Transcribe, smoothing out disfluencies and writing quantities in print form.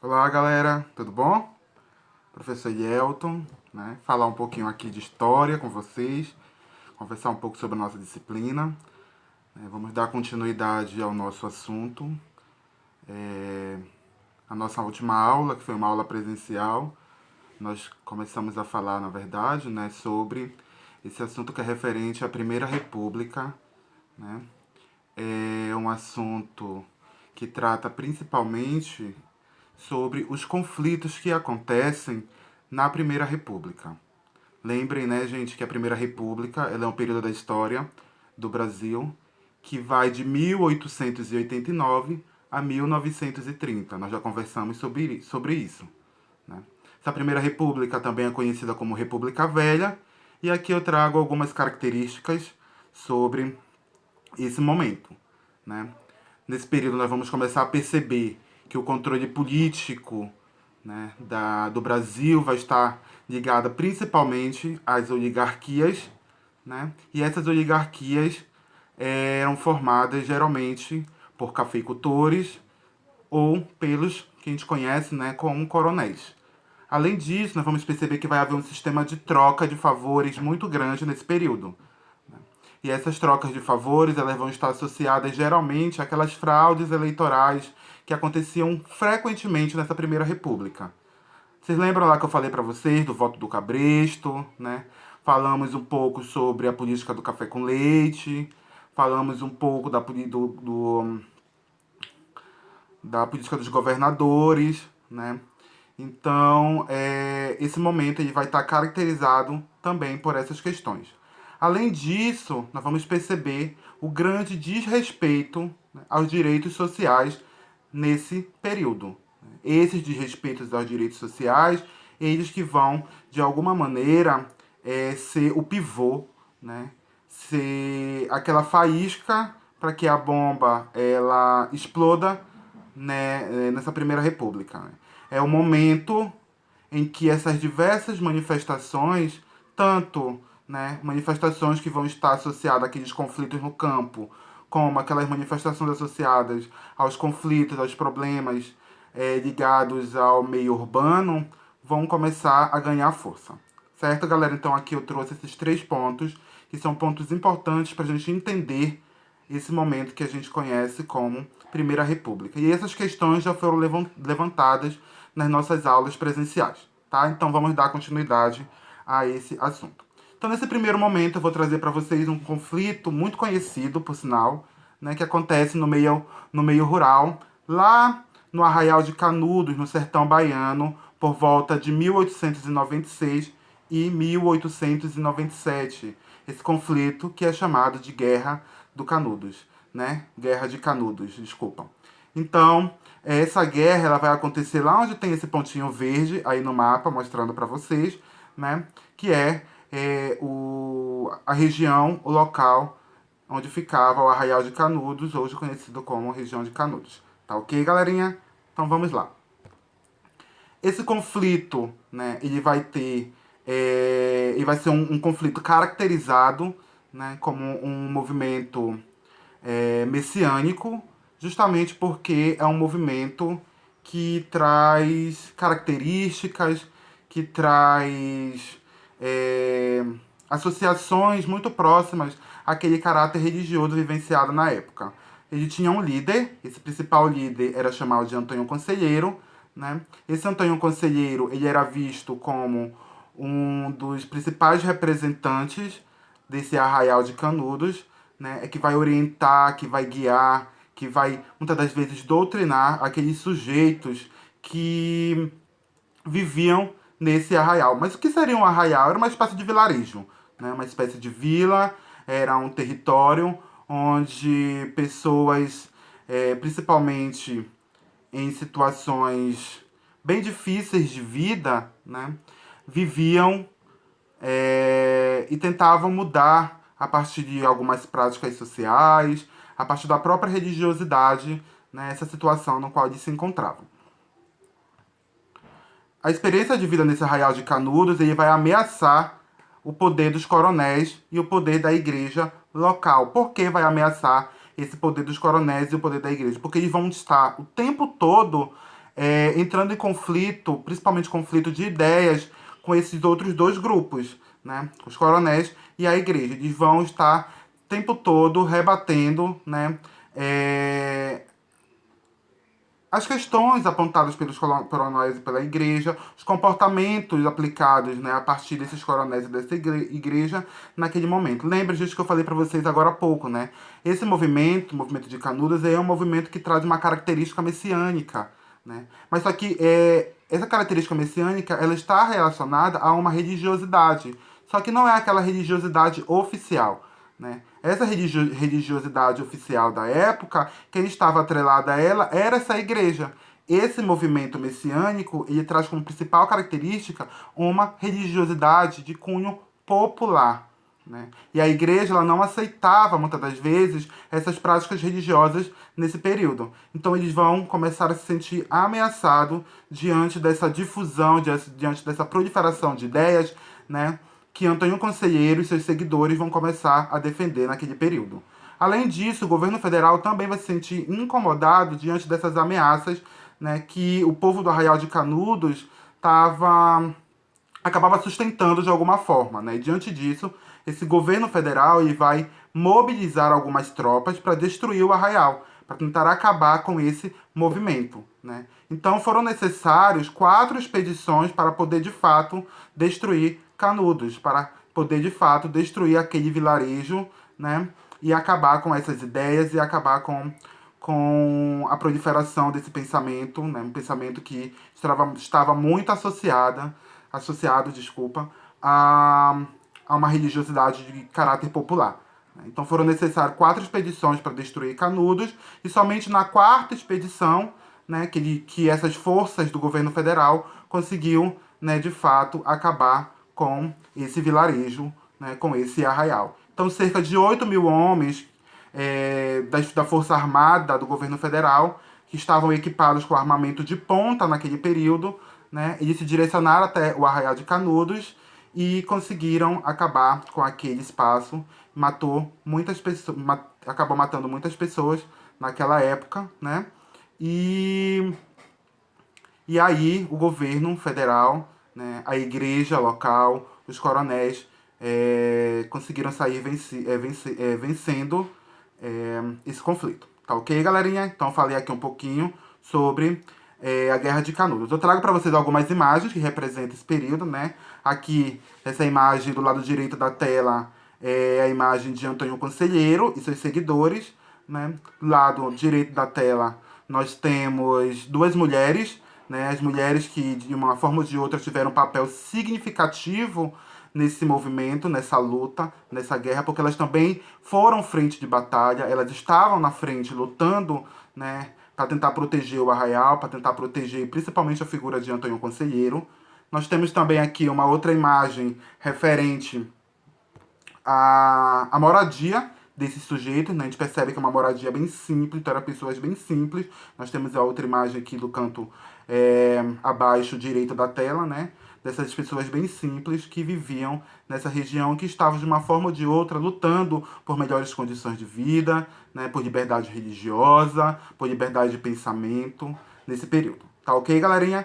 Olá, galera, tudo bom? Professor Yelton, né? Falar um pouquinho aqui de história com vocês, conversar um pouco sobre a nossa disciplina. Vamos dar continuidade ao nosso assunto. É, a nossa última aula, que foi uma aula presencial, nós começamos a falar, na verdade, né, sobre esse assunto que é referente à Primeira República, né? É um assunto que trata principalmente sobre os conflitos que acontecem na Primeira República. Lembrem, né, gente, que a Primeira República ela é um período da história do Brasil que vai de 1889 a 1930. Nós já conversamos sobre isso. Né? Essa Primeira República também é conhecida como República Velha, e aqui eu trago algumas características sobre esse momento. Né? Nesse período nós vamos começar a perceber que o controle político, né, do Brasil vai estar ligado principalmente às oligarquias, né? E essas oligarquias eram formadas geralmente por cafeicultores ou pelos que a gente conhece, né, como coronéis. Além disso, nós vamos perceber que vai haver um sistema de troca de favores muito grande nesse período. E essas trocas de favores elas vão estar associadas geralmente àquelas fraudes eleitorais que aconteciam frequentemente nessa Primeira República. Vocês lembram lá que eu falei para vocês do voto do Cabresto, né? Falamos um pouco sobre a política do café com leite, falamos um pouco da política dos governadores, né? Então, esse momento ele vai estar caracterizado também por essas questões. Além disso, nós vamos perceber o grande desrespeito, né, aos direitos sociais nesse período. Esses desrespeitos aos direitos sociais, eles que vão, de alguma maneira, ser o pivô, né? Ser aquela faísca para que a bomba ela exploda, né, nessa Primeira República. Né? É o momento em que essas diversas manifestações, tanto, né, manifestações que vão estar associadas àqueles conflitos no campo, como aquelas manifestações associadas aos conflitos, aos problemas ligados ao meio urbano, vão começar a ganhar força. Certo, galera? Então aqui eu trouxe esses 3 pontos, que são pontos importantes para a gente entender esse momento que a gente conhece como Primeira República. E essas questões já foram levantadas nas nossas aulas presenciais, tá? Então vamos dar continuidade a esse assunto. Então nesse primeiro momento eu vou trazer para vocês um conflito muito conhecido, por sinal, né, que acontece no meio rural, lá no Arraial de Canudos, no sertão baiano, por volta de 1896 e 1897. Esse conflito que é chamado de Guerra do Canudos, né? Guerra de Canudos, desculpa. Então, essa guerra ela vai acontecer lá onde tem esse pontinho verde aí no mapa, mostrando para vocês, né? Que a região, o local onde ficava o Arraial de Canudos, hoje conhecido como região de Canudos. Tá ok, galerinha? Então vamos lá. Esse conflito, né, ele vai ser um conflito caracterizado, né, como um movimento messiânico, justamente porque é um movimento que traz características, que traz associações muito próximas àquele caráter religioso vivenciado na época. Ele tinha um líder, esse principal líder era chamado de Antônio Conselheiro, né? Esse Antônio Conselheiro ele era visto como um dos principais representantes desse arraial de Canudos, né? Que vai orientar, que vai guiar, que vai muitas das vezes doutrinar aqueles sujeitos que viviam nesse arraial. Mas o que seria um arraial? Era uma espécie de vilarejo, né? Uma espécie de vila, era um território onde pessoas, principalmente em situações bem difíceis de vida, né, viviam e tentavam mudar a partir de algumas práticas sociais, a partir da própria religiosidade, né, essa situação no qual eles se encontravam. A experiência de vida nesse arraial de Canudos ele vai ameaçar o poder dos coronéis e o poder da igreja local. Por que vai ameaçar esse poder dos coronéis e o poder da igreja? Porque eles vão estar o tempo todo entrando em conflito, principalmente conflito de ideias, com esses outros dois grupos, né? Os coronéis e a igreja. Eles vão estar o tempo todo rebatendo, né? é, as questões apontadas pelos coronéis e pela igreja, os comportamentos aplicados, né, a partir desses coronéis e dessa igreja naquele momento. Lembra disso que eu falei para vocês agora há pouco, né? Esse movimento, o movimento de Canudos, é um movimento que traz uma característica messiânica, né? Mas só que essa característica messiânica, ela está relacionada a uma religiosidade, só que não é aquela religiosidade oficial, né? Essa religiosidade oficial da época, quem estava atrelada a ela era essa igreja. Esse movimento messiânico, ele traz como principal característica uma religiosidade de cunho popular, né? E a igreja ela não aceitava, muitas das vezes, essas práticas religiosas nesse período. Então eles vão começar a se sentir ameaçados diante dessa difusão, diante dessa proliferação de ideias, né, que Antônio Conselheiro e seus seguidores vão começar a defender naquele período. Além disso, o governo federal também vai se sentir incomodado diante dessas ameaças, né, que o povo do Arraial de Canudos acabava sustentando de alguma forma, né? E diante disso, esse governo federal ele vai mobilizar algumas tropas para destruir o Arraial, para tentar acabar com esse movimento, né? Então foram necessários 4 expedições para poder de fato destruir Canudos, para poder de fato destruir aquele vilarejo, né? E acabar com essas ideias e acabar com a proliferação desse pensamento, né? Um pensamento que estava muito associado, desculpa, a uma religiosidade de caráter popular. Então foram necessárias 4 expedições para destruir Canudos, e somente na 4ª expedição, né, que essas forças do governo federal conseguiu, né, de fato, acabar com esse vilarejo, né, com esse arraial. Então cerca de 8.000 homens da Força Armada do governo federal, que estavam equipados com armamento de ponta naquele período, né, eles se direcionaram até o Arraial de Canudos e conseguiram acabar com aquele espaço. Acabou matando muitas pessoas naquela época, né? E aí o governo federal, né, a igreja local, os coronéis conseguiram sair vencendo esse conflito. Tá ok, galerinha? Então falei aqui um pouquinho sobre a Guerra de Canudos. Eu trago para vocês algumas imagens que representam esse período, né? Aqui, essa imagem do lado direito da tela é a imagem de Antônio Conselheiro e seus seguidores, né? Do lado direito da tela nós temos 2 mulheres, né? As mulheres que de uma forma ou de outra tiveram um papel significativo nesse movimento, nessa luta, nessa guerra, porque elas também foram frente de batalha, elas estavam na frente lutando, né, para tentar proteger o Arraial, para tentar proteger principalmente a figura de Antônio Conselheiro. Nós temos também aqui uma outra imagem referente à moradia desse sujeito, né? A gente percebe que é uma moradia bem simples, então eram pessoas bem simples. Nós temos a outra imagem aqui do canto abaixo direito da tela, né? Dessas pessoas bem simples que viviam nessa região, que estavam de uma forma ou de outra lutando por melhores condições de vida, né? Por liberdade religiosa, por liberdade de pensamento nesse período. Tá ok, galerinha?